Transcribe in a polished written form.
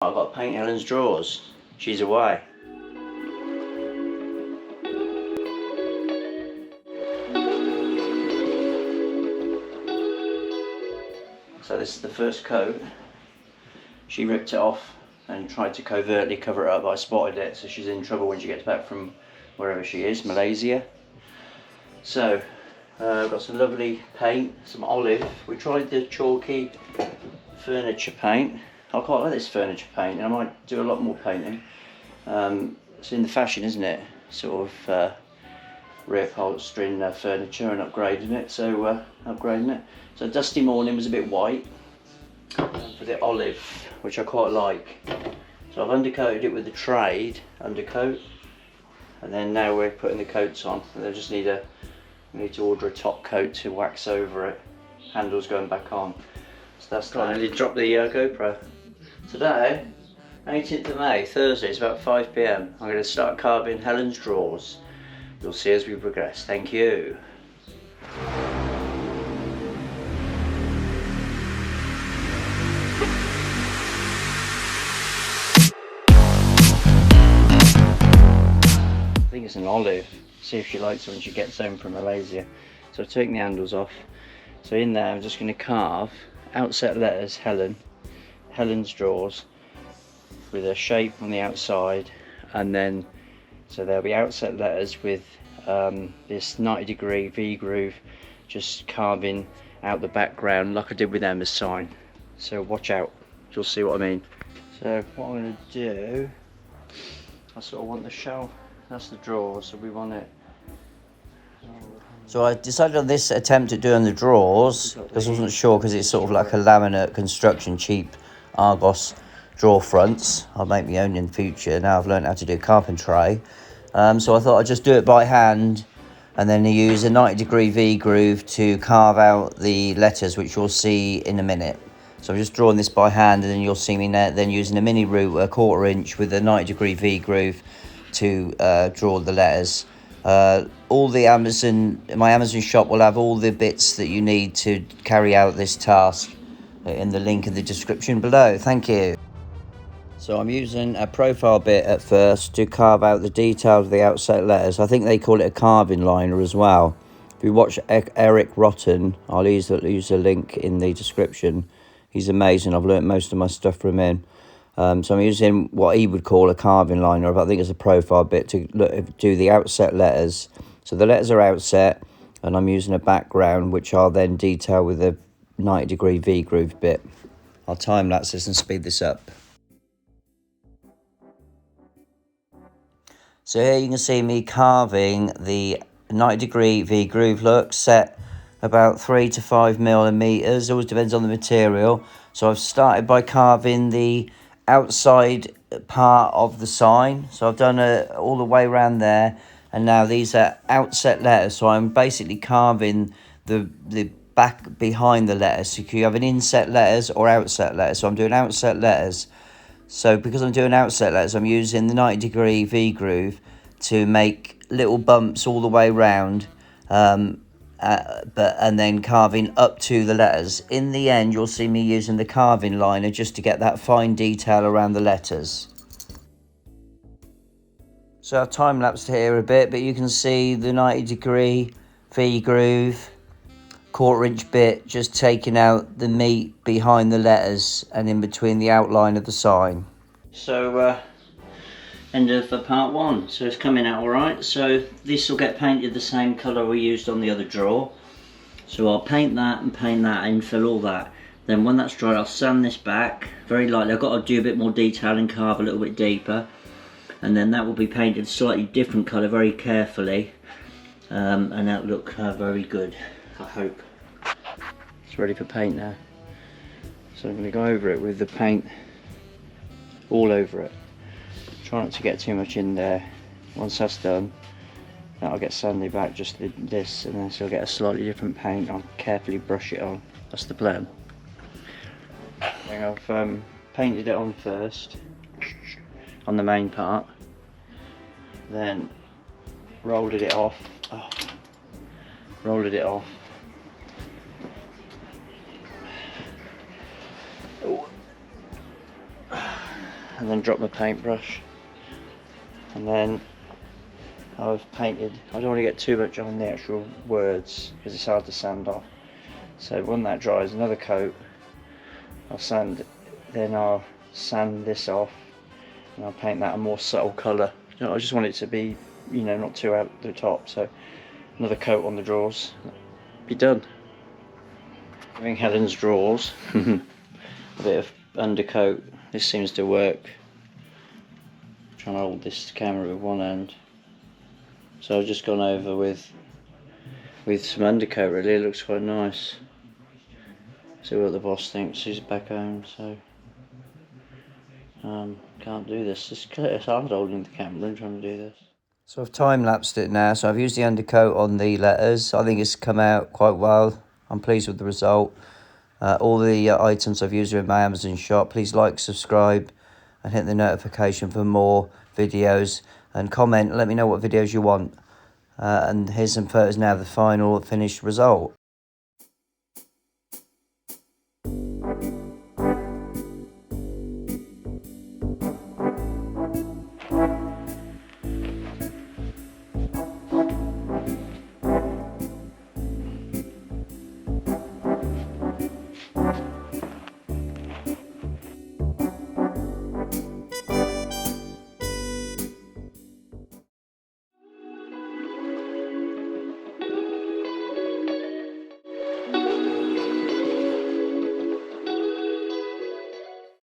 I've got to paint Helen's drawers. She's away. So this is the first coat. She ripped it off and tried to covertly cover it up, but I spotted it, so she's in trouble when she gets back from wherever she is, Malaysia. So I've got some lovely paint, some olive. We tried the chalky furniture paint. I quite like this furniture paint, and I might do a lot more painting. It's in the fashion, isn't it? Sort of reupholstering furniture and upgrading it. So So Dusty Morning was a bit white for the olive, which I quite like. So I've undercoated it with the trade undercoat, and then now we're putting the coats on. And I just need to order a top coat to wax over it. Handle's going back on. So that's that. I nearly dropped the GoPro. Today, 18th of May, Thursday, it's about 5 PM. I'm going to start carving Helen's drawers. You'll see as we progress. Thank you. I think it's an olive. See if she likes it when she gets home from Malaysia. So I've taken the handles off. So in there I'm just going to carve outset letters Helen's drawers with a shape on the outside, and then so there'll be outset letters with this 90-degree V groove, just carving out the background like I did with Emma's sign. So watch out, you'll see what I mean. So what I'm going to do, I sort of want the shell. That's the drawer, so we want it. So I decided on this attempt at doing the drawers because I wasn't sure, because it's sort of like a laminate construction, cheap Argos drawer fronts. I'll make my own in future. Now I've learned how to do carpentry. So I thought I'd just do it by hand, and then use a 90-degree V groove to carve out the letters, which you'll see in a minute. So I'm just drawing this by hand, and then you'll see me then using a mini router, 1/4 inch with a 90-degree V groove to draw the letters. All the my Amazon shop will have all the bits that you need to carry out this task in the link in the description below. Thank you. So I'm using a profile bit at first to carve out the details of the outset letters. I think they call it a carving liner as well. If you watch Eric Rotten, I'll use a link in the description. He's amazing. I've learnt most of my stuff from him. So I'm using what he would call a carving liner, but I think it's a profile bit to do the outset letters. So the letters are outset, and I'm using a background which I'll then detail with a 90-degree V groove bit. I'll time lapse this and speed this up. So here you can see me carving the 90-degree V groove look, set about 3 to 5 millimeters. Always depends on the material. So I've started by carving the outside part of the sign. So I've done all the way around there, and now these are outset letters. So I'm basically carving the back behind the letters. So you have an inset letters or outset letters. So I'm doing outset letters. So because I'm doing outset letters, I'm using the 90-degree V groove to make little bumps all the way around, and then carving up to the letters. In the end, you'll see me using the carving liner just to get that fine detail around the letters. So I've time-lapsed here a bit, but you can see the 90-degree V groove, 1/4 inch bit, just taking out the meat behind the letters and in between the outline of the sign. So end of part one. So it's coming out all right. So this will get painted the same colour we used on the other drawer. So I'll paint that and fill all that. Then when that's dry, I'll sand this back very lightly. I've got to do a bit more detail and carve a little bit deeper, and then that will be painted a slightly different colour very carefully, and that'll look very good, I hope. It's ready for paint now. So I'm going to go over it with the paint all over it. Try not to get too much in there. Once that's done, that'll get sanded back just this, and then so I'll get a slightly different paint. I'll carefully brush it on. That's the plan. I've painted it on first on the main part, then rolled it off. Rolled it off. and then drop my paintbrush, and then I've painted. I don't want to get too much on the actual words because it's hard to sand off. So when that dries, another coat, then I'll sand this off, and I'll paint that a more subtle colour. I just want it to be, not too out the top. So another coat on the drawers, be done. Doing Helen's drawers, a bit of undercoat. This seems to work. I'm trying to hold this camera with one hand. So I've just gone over with some undercoat. Really, it looks quite nice. See what the boss thinks. He's back home, so can't do this. It's hard holding the camera and trying to do this. So I've time-lapsed it now. So I've used the undercoat on the letters. I think it's come out quite well. I'm pleased with the result. All the items I've used are in my Amazon shop. Please like, subscribe, and hit the notification for more videos. And comment, let me know what videos you want. And here's some photos now of the final finished result.